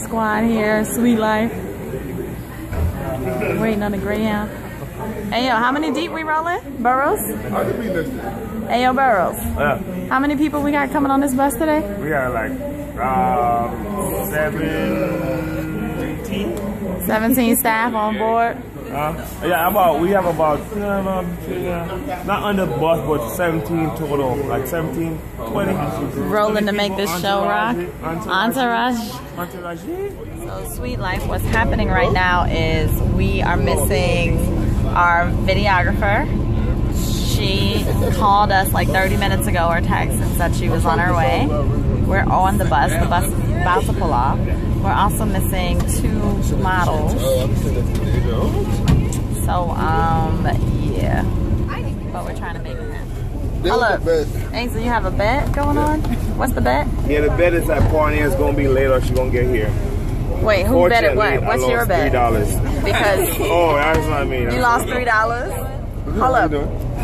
Squad here, Sweet Life. Waiting on the Greyhound. Hey yo, how many deep we rolling? Burrows? Hey yo, Burrows. Yeah. How many people we got coming on this bus today? We got like 17 staff on board. Yeah, we have about not on the bus, but 17 total, like 17, 20. Rolling to make this show rock. Entourage. Entourage. So Sweet Life, what's happening right now is we are missing our videographer. She called us like 30 minutes ago or text and said she was on her way. We're on the bus. The bus is about to pull off. We're also missing 2 models. So, yeah. But we're trying to make it happen. Hello. Hey, so you have a bet going on? What's the bet? Yeah, the bet is that Parnia is going to be late or she's going to get here. Wait, who bet it what? What's your bet? $3. Because oh, that's not me. You lost $3? Hold up.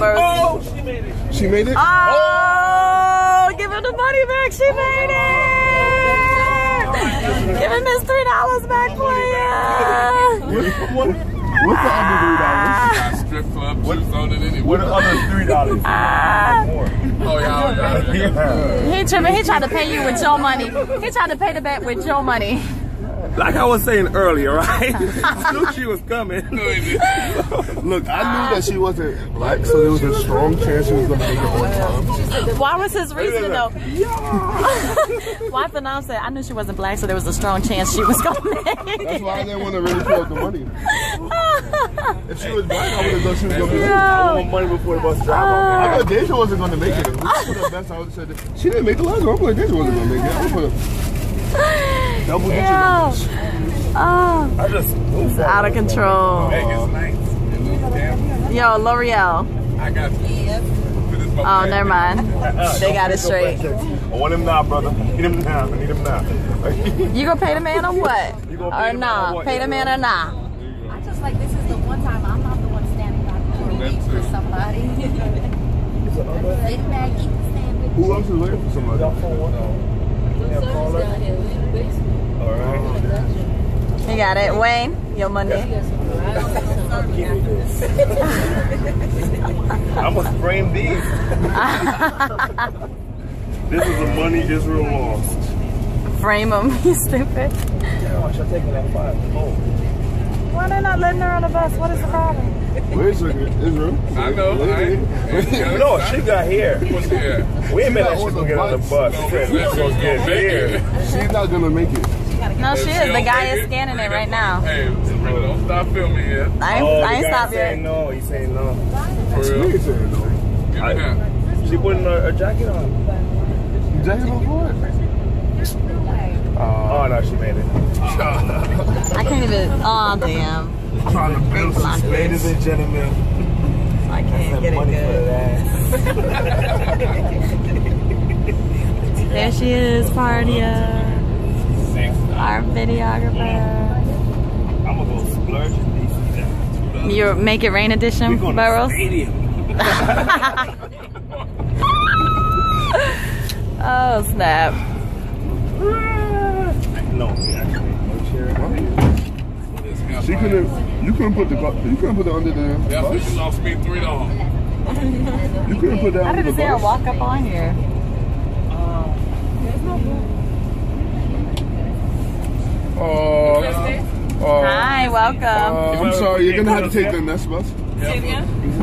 Oh, she made it. She made it? Oh, give her the money back. She made it. Give him his $3 back for you. What's the other $3? Strip club juice on it anyway. What are the other $3? Oh, yeah. He tripping. He tried to pay you with your money. He tried to pay the bet with your money. Like I was saying earlier, right? I knew she was coming. Look, I knew that she wasn't black, so there was a strong chance she was going to make it on time. Why was his reason though? Why Phnom said, I knew she wasn't black, so there was a strong chance she was going to make it. That's why I didn't want to really put up the money. If she was black, I would have thought she was going to make it. I want money before the bus drive. I thought Deja wasn't going to make it. If we put her best, I would have said that she didn't make the last one. I thought Deja wasn't going to make it. I put her double digit numbers. Oh, it's out of control. Yo, L'Oreal. I got you. Oh, never mind. They got it straight. I want him now, brother. Need him now. I need him now. You gonna pay the man or what? Or nah? Pay the man or nah? I just like this is the one time I'm not the one standing by the wait for somebody. Lay the bag, eat the sandwich. Who else is waiting for somebody? Alright. You got it, Wayne. Your money. I must frame these. This is the money Israel lost. Frame them, you stupid. Why they not letting her on the bus? What is the problem? Wait a second, Israel. I know, right? No, she got here. What's here? We ain't been that she gonna get on the bus. She said, let's go get here. She's not gonna make it. No, she is. The guy is scanning it right now. Hey, don't stop filming yet. I ain't stopped yet. No, he's saying no. For real. He's saying no. Give me that. She putting a jacket on. Jacket on what? Oh no, she made it. I can't even. Oh damn. Trying to build some space. Ladies and gentlemen, I can't get it money for good. that. There she is, Parnia. Our videographer. I'm gonna go splurge in DC. Your Make It Rain edition, Burrows. Oh snap! No, actually, She couldn't. You couldn't put the. You couldn't put it under the That's bus. what you lost me $3. You couldn't put that How under did the it say I bus. walk up on here? Oh Hi, welcome. I'm sorry, you're gonna have to take the next bus.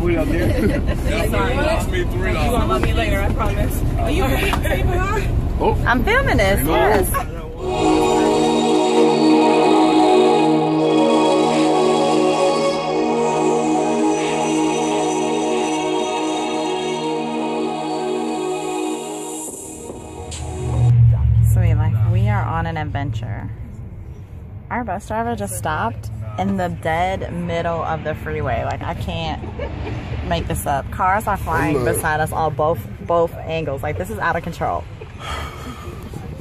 We out there. That's cost me $3. You won't love me later, I promise. Are you ready to say hi? I'm filming this, yes. Sweet, like we are on an adventure. Our bus driver just stopped in the dead middle of the freeway. Like I can't make this up. Cars are flying beside us on both angles. Like this is out of control.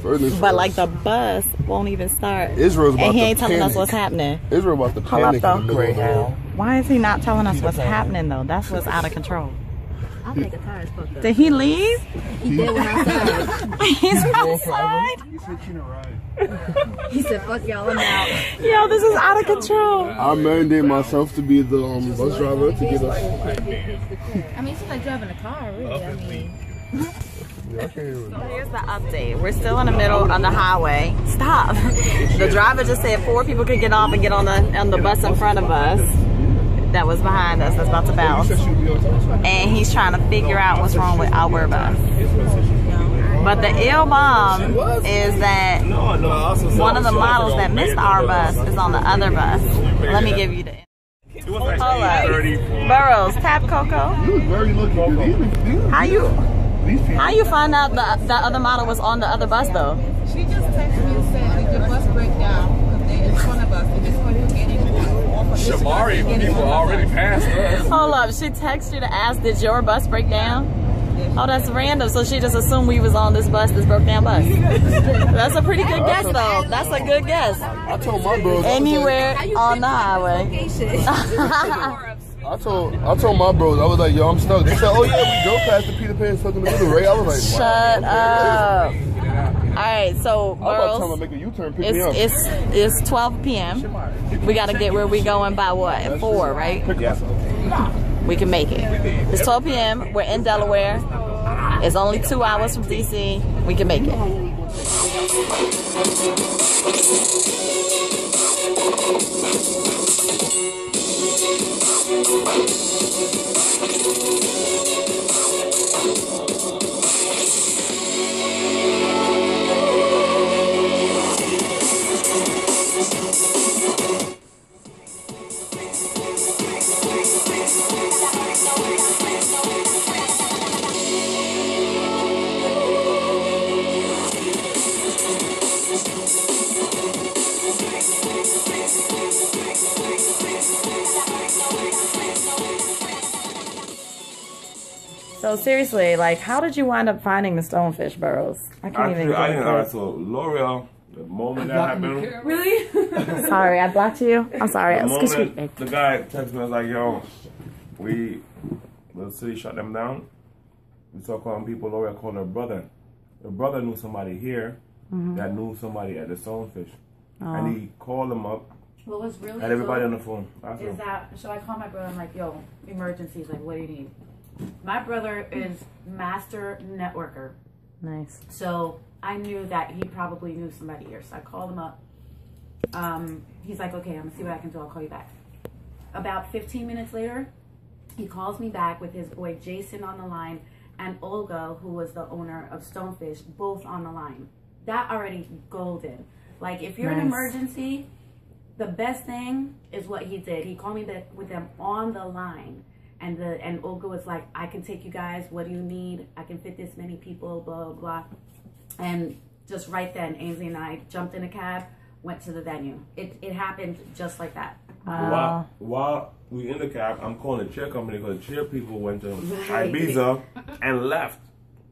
But like the bus won't even start. Israel's about and he to ain't telling us panic. what's happening. Israel about to panic in the middle of the Why is he not telling us what's happening though? That's what's out of control. I think a tire is fucked up. Did he leave? He did when outside. He's outside. He said, fuck y'all, I'm out. Yo, this is out of control. I mandate myself to be the bus driver to get us. I mean, it's like driving a car, really. I mean, Yeah, I can't hear it. So here's the update. We're still in the middle of the highway. Stop. The driver just said 4 people could get off and get on the bus in front of us. That was behind us. That's about to bounce. And he's trying to figure out what's wrong with our bus. But the ill bomb is that one of the models that missed our bus is on the other bus. Let me give you the. Hold up. Burrows, Tap Coco. You was very lucky. How you find out the other model was on the other bus though? She just texted me and said, did your bus break down? Because they're in front of us. They just want to get in. Shamari, people already passed us. Hold up, she texted you to ask, did your bus break down? Oh, that's random. So she just assumed we was on this broke down bus. That's a pretty good guess though. That's a good guess. I told my bros. Anywhere on the highway. I told my bros, I was like, yo, I'm stuck. They said, oh yeah, we drove past the Peter Pan stuck in the middle, right? I was like, Shut up. Alright, so I'm about to tell girls, them to make a U-turn, pick me up. it's 12 p.m. We gotta get where we going by what? At 4, right? We can make it. It's 12 p.m. We're in Delaware. It's only 2 hours from DC. We can make it. So seriously, like, how did you wind up finding the stonefish burrows? I can't even. I didn't know. So L'Oreal, the moment that happened, Really? Sorry, I blocked you. I'm sorry. the Excuse me. moment the guy texted me, was like, "Yo, the city shut them down. We start calling people. L'Oreal called her brother. Her brother knew somebody here that knew somebody at the stonefish, and he called them up. What was really Had everybody good on the phone. is that, so I call my brother, I'm like, yo, emergencies, like, what do you need? My brother is master networker. Nice. So I knew that he probably knew somebody here. So I called him up. He's like, okay, I'm gonna see what I can do. I'll call you back. About 15 minutes later, he calls me back with his boy Jason on the line and Olga, who was the owner of Stonefish, both on the line. That already golden. Like, if you're an emergency, the best thing is what he did. He called me back with them on the line. And Olga was like, I can take you guys. What do you need? I can fit this many people, blah, blah, blah. And just right then, Ainsley and I jumped in a cab, went to the venue. It happened just like that. While we in the cab, I'm calling the chair company because the chair people went to Ibiza and left.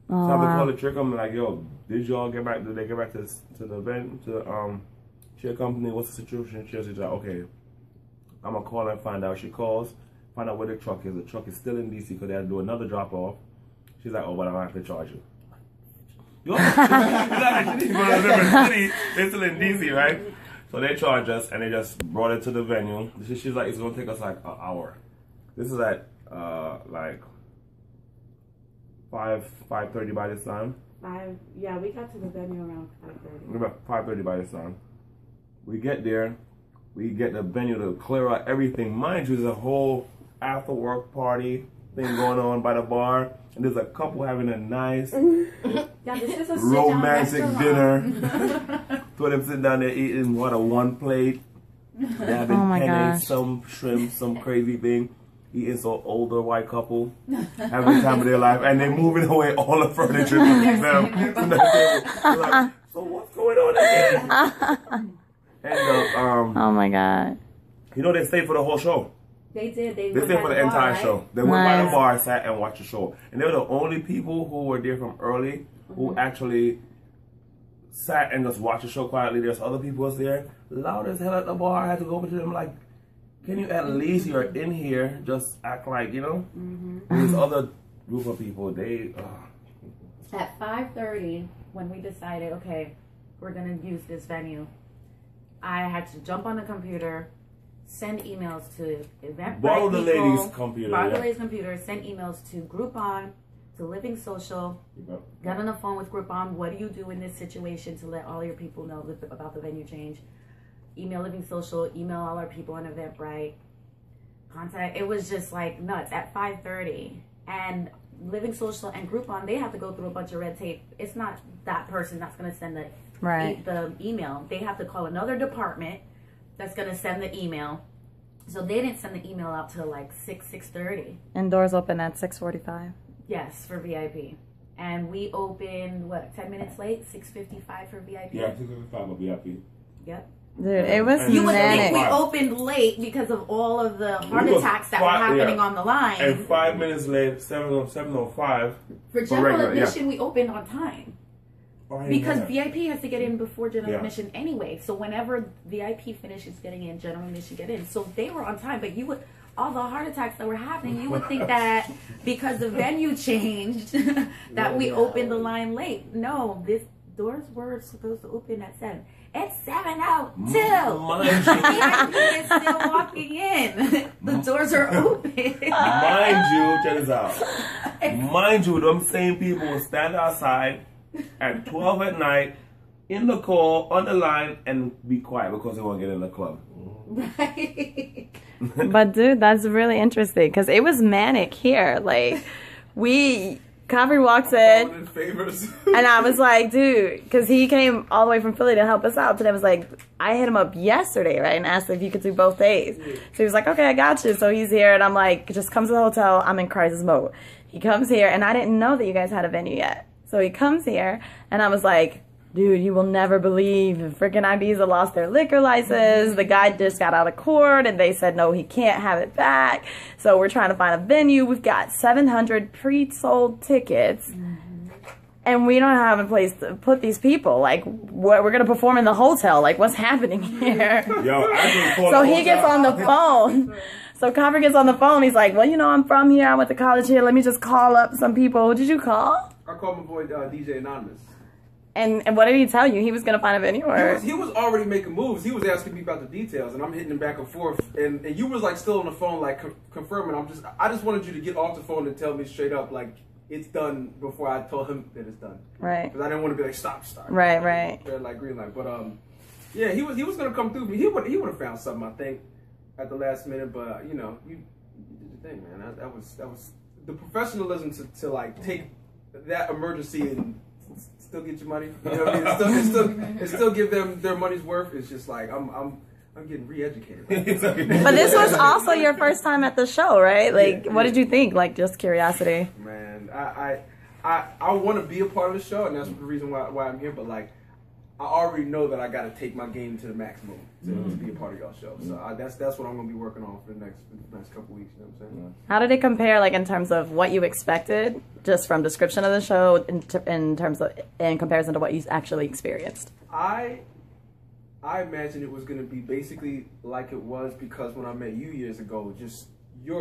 So I'm calling the chair company like, yo, did y'all get back? Did they get back to the event, to the chair company? What's the situation? Chair said, okay, I'm gonna call and find out. She calls, find out where the truck is. The truck is still in DC because they had to do another drop off. She's like, oh, but I'm gonna have to charge you. They're still in DC, right? So they charged us and they just brought it to the venue. She's like, it's gonna take us like an hour. This is at like 5:30 by this time. Yeah, we got to the venue around 5:30. About 5:30 by this time. We get there. We get the venue to clear out everything. Mind you, there's a whole after work party thing going on by the bar. And there's a couple having a nice This is a romantic dinner. Two of them sitting down there eating one plate. They're having penne, gosh. some shrimp, some crazy thing. Eating so older white couple having the time of their life, and they're moving away all the furniture from them. From that table. Like, so what's going on again? And Oh my God. you know they stayed for the whole show. They did. They They stayed for the entire show. They went by the Nice. bar, sat and watched the show, and they were the only people who were there from early who actually sat and just watched the show quietly. There's other people was there, loud as hell at the bar. I had to go over to them like, can you at least, you're in here, just act like, you know? There's other group of people, they... At 5:30, when we decided, okay, we're gonna use this venue, I had to jump on the computer, send emails to Eventbrite Borrow the people, lady's computer, borrow the yeah. lady's computer, send emails to Groupon, to Living Social, got on the phone with Groupon, what do you do in this situation to let all your people know about the venue change? Email Living Social, email all our people on Eventbrite, contact, it was just like nuts at 5:30. And Living Social and Groupon, they have to go through a bunch of red tape. It's not that person that's going to send the email. They have to call another department that's going to send the email. So they didn't send the email out till like 6:30. And doors open at 6:45. Yes, for VIP. And we opened, 10 minutes late? 6:55 for VIP? Yeah, 6:55 will be happy. Yep. Dude, it was You would think manic. we opened late because of all of the heart We was attacks that were happening on the line. And 5 minutes late, 7:05. For general regular, yeah. admission, we opened on time. Oh, I didn't Because know that. VIP has to get in before general Yeah. admission anyway. So whenever VIP finishes getting in, general admission get in. So they were on time, but you would, all the heart attacks that were happening, you would think that because the venue changed, that we opened the line late. No, this doors were supposed to open at 7. It's 7:02. Mind VIP is still walking in. The doors are open. Mind you, check this out. Mind you, them same people will stand outside at 12 at night in the call on the line and be quiet because they want to get in the club. Right. But dude, that's really interesting because it was manic here. Like, Covery walks in, Favors. and I was like, dude, because he came all the way from Philly to help us out. But I was like, I hit him up yesterday, right, and asked if you could do both days. So he was like, okay, I got you. So he's here, and I'm like, just come to the hotel. I'm in crisis mode. He comes here, and I didn't know that you guys had a venue yet. So he comes here, and I was like, dude, you will never believe freaking Ibiza lost their liquor license. The guy just got out of court, and they said, no, he can't have it back. So we're trying to find a venue. We've got 700 pre-sold tickets, and we don't have a place to put these people. Like, we're going to perform in the hotel. Like, what's happening here? Yo, I just called So the he gets hotel. on the phone. So Cover gets on the phone. He's like, well, you know, I'm from here. I went to college here. Let me just call up some people. Who did you call? I called my boy DJ Anonymous. And what did he tell you? He was going to find a venue? Or? He was already making moves. He was asking me about the details, and I'm hitting him back and forth. And you was like still on the phone, like confirming. I just wanted you to get off the phone and tell me straight up, like it's done before I told him that it's done. Right. Because I didn't want to be like stop. Right. Red light, green light. But yeah, he was gonna come through. He would have found something, I think, at the last minute. But you know, you did the thing, man. That was the professionalism to like take that emergency and still get your money. You know what I mean? It still give them their money's worth. It's just like I'm getting re-educated. But this was also your first time at the show, right? Like, Yeah, what did you think? Like, just curiosity. Man, I want to be a part of the show, and that's the reason why I'm here. But like, I already know that I got to take my game to the maximum to be a part of y'all show. So that's what I'm gonna be working on for the next couple weeks. You know what I'm saying? How did it compare, like, in terms of what you expected, just from description of the show, in comparison to what you actually experienced? I imagine it was going to be basically like it was because when I met you years ago, just the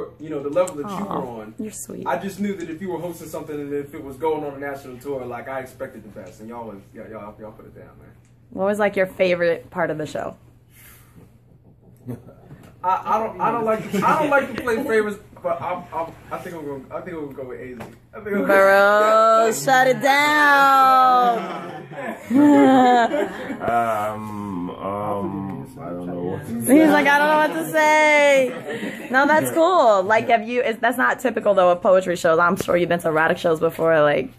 level that you were on. You're sweet. I just knew that if you were hosting something and if it was going on a national tour, like I expected the best, and y'all put it down, man. What was, like, your favorite part of the show? I don't like to play favorites, but I think I'm gonna go with AZ. Bro, shut it down. I don't know what to He's say. like, I don't know what to say. No, that's cool. Like, that's not typical though of poetry shows. I'm sure you've been to erotic shows before. Like,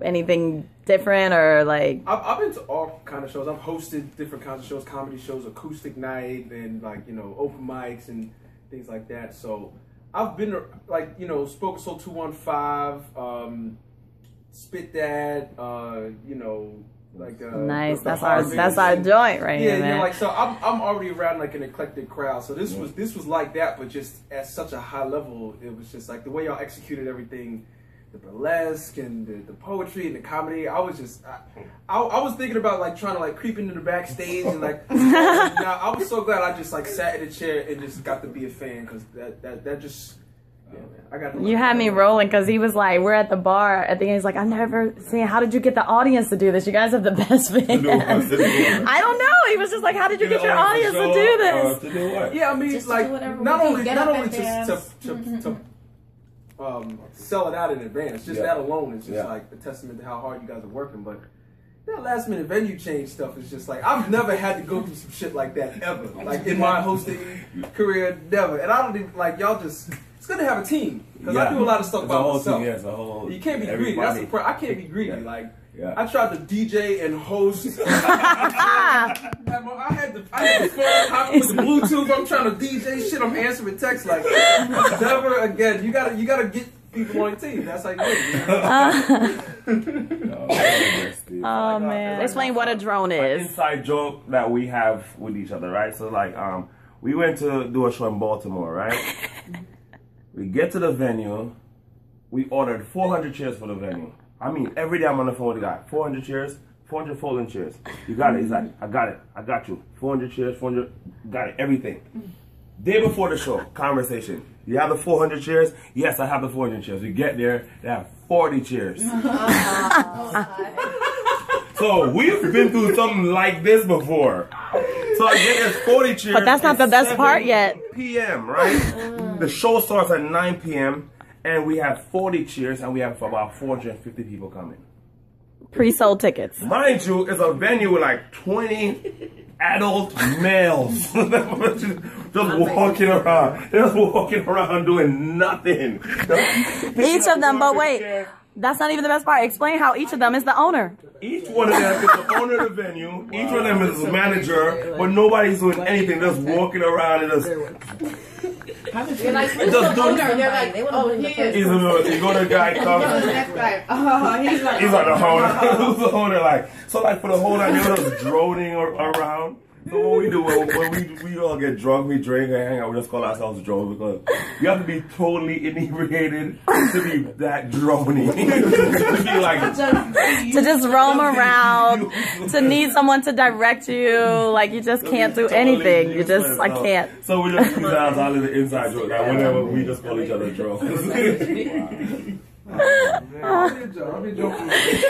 anything different or like? I've been to all kind of shows. I've hosted different kinds of shows, comedy shows, acoustic night, and like open mics and things like that. So I've been like Spoken Soul 215, Spit That, like nice. the That's Harvest. our joint right here, man. Like so I'm already around like an eclectic crowd. So this was like that, but just at such a high level. It was just like the way y'all executed everything, the burlesque and the poetry and the comedy. I was just I was thinking about like trying to like creep into the backstage and like I was so glad I just like sat in a chair and just got to be a fan, because that just. Yeah, man. I got You had me rolling because he was like, we're at the bar at the end. He's like, I've never seen. How did you get the audience to do this? You guys have the best fans. I don't know. He was just like, how did you get your audience to do this? To do what? Yeah, I mean, Just like do whatever not we only can. Get up and to dance. sell it out in advance. Just that alone is just Yeah. like a testament to how hard you guys are working. But that last minute venue change stuff is just like I've never had to go through some shit like that ever. Like in my hosting career, never. And I don't even like y'all just. It's good to have a team, because I do a lot of stuff by myself. Team, yes, a whole, you can't be greedy. That's the I can't be greedy. Like I tried to DJ and host. I had the phone hopping with the Bluetooth. I'm trying to DJ shit. I'm answering texts like never again. You gotta get people on your team. That's how you do it. Oh man! Explain what a drone An is. inside joke that we have with each other, right? So like, we went to do a show in Baltimore, right? We get to the venue. We ordered 400 chairs for the venue. I mean, every day I'm on the phone with the guy. 400 chairs, 400 folding chairs. You got it. He's like, I got it. I got you. 400 chairs, 400. Got it. Everything. Day before the show, conversation. You have the 400 chairs? Yes, I have the 400 chairs. We get there, they have 40 chairs. So we've been through something like this before. So I get there's 40 chairs. But that's not the best part yet. PM, right? The show starts at 9 p.m. and we have 40 chairs and we have about 450 people coming. Pre-sold tickets. Mind you, it's a venue with like 20 adult males just walking around. They're just walking around doing nothing. Each of them, but wait. That's not even the best part. Explain how each of them is the owner. Each one of them is the owner of the venue. Each one of them is the manager, but nobody's doing anything. Just walking around and just. You're like, who's the owner? And they're like, oh, he is. You go to the guy comes. Next guy. Oh, he's like the owner. Who's the owner? Like, so like for the whole night, they were just droning around. So what we do when we all get drunk, we drink and hang out, we just call ourselves drones, because you have to be totally inebriated to be that drony. To be like To just roam around, to need someone to direct you, like you just can't do anything. You just, I can't. So we just use that as our little inside joke that whenever we just call each other drones.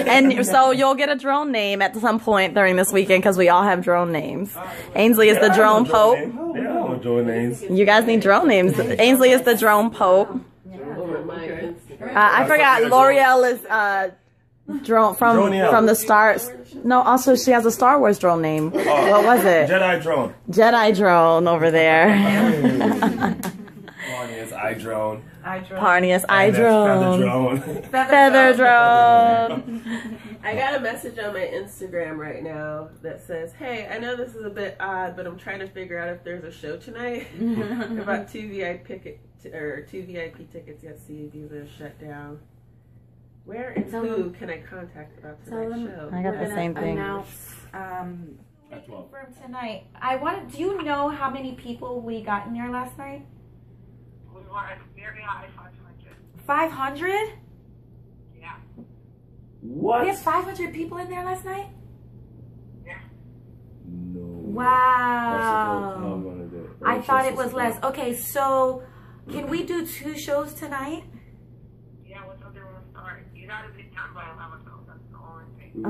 And so you'll get a drone name at some point during this weekend, because we all have drone names. Ainsley is the drone pope. Yeah, drone names. You guys need drone names. Ainsley is the drone pope. I forgot. L'Oreal is drone from the stars. No, also she has a Star Wars drone name. What was it? Jedi drone. Jedi drone over there. Parnius iDrone. Parnius iDrone. Feather Feather drone. I got a message on my Instagram right now that says, hey, I know this is a bit odd, but I'm trying to figure out if there's a show tonight. About two VIP tickets yet CABs are shut down. Where and who can I contact about tonight's show? I got the same thing. Confirmed tonight. Do you know how many people we got in there last night? We were at very high 500. 500? Yeah. What? We had 500 people in there last night? Yeah. No. Wow. That's I thought it was less. Okay, so can we do 2 shows tonight? Yeah, what's up there? We'll start. You gotta be done by 11 though. That's the only thing. We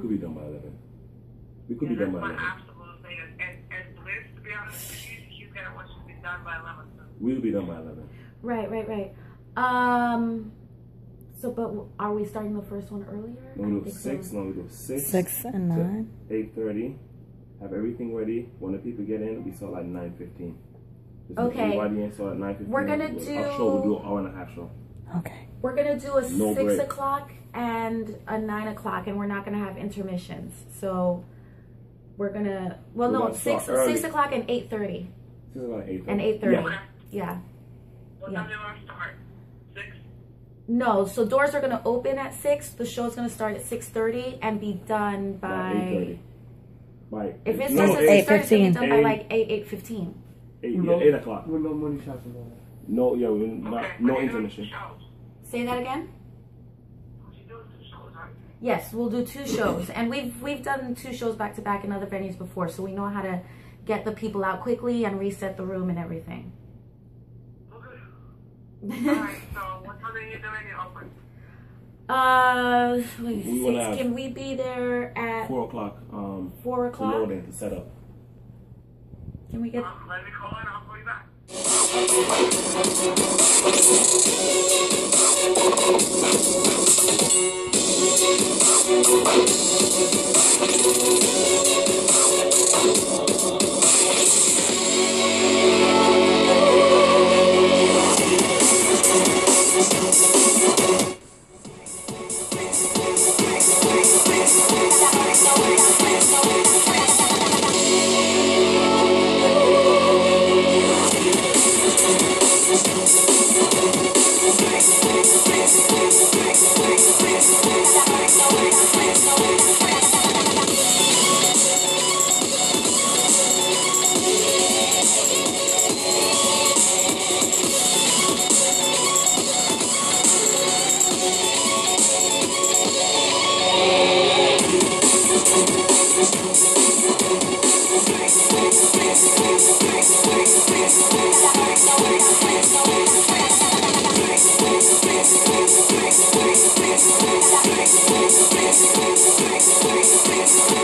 could be done by 11. We could be done by 11. That's my absolute thing. And Bliss, to be honest, she's gonna want you to be done by 11. So. We'll be done by 11. Right. So, but are we starting the first one earlier? No, we do 6. No, we do 6. 6 and 9. 8:30. have everything ready. When the people get in, we start like 9:15. Okay. Everybody in start at 9:15. We're gonna Our show, we'll do an hour and a half show. Okay. We're gonna do a No 6 break. o'clock and a 9 o'clock, and we're not gonna have intermissions. So we're gonna We're gonna start 6 early. o'clock and 8:30 This is like 8:30. and 8:30. Yeah. Yeah. What time do you want to start? 6? No, so doors are gonna open at 6. The show's gonna start at 6:30 and be done By by. 8:30. By If it no, starts at 6:30, 8, it's gonna be done by 8. like 8:15. 8 o'clock. With no money shots and all that. No, yeah, we're not, Okay. no What are you doing intermission. for shows? Say that again. What you doing for shows, right? Yes, we'll do 2 shows, and we've done 2 shows back to back in other venues before, so we know how to get the people out quickly and reset the room and everything. Okay. Alright, so what time do you need the venue open? Wait, We will 6. have Can we be there at 4 o'clock. 4 To o'clock? load in, to set up. Can we get? Let me call and I'll call you back. Thank you.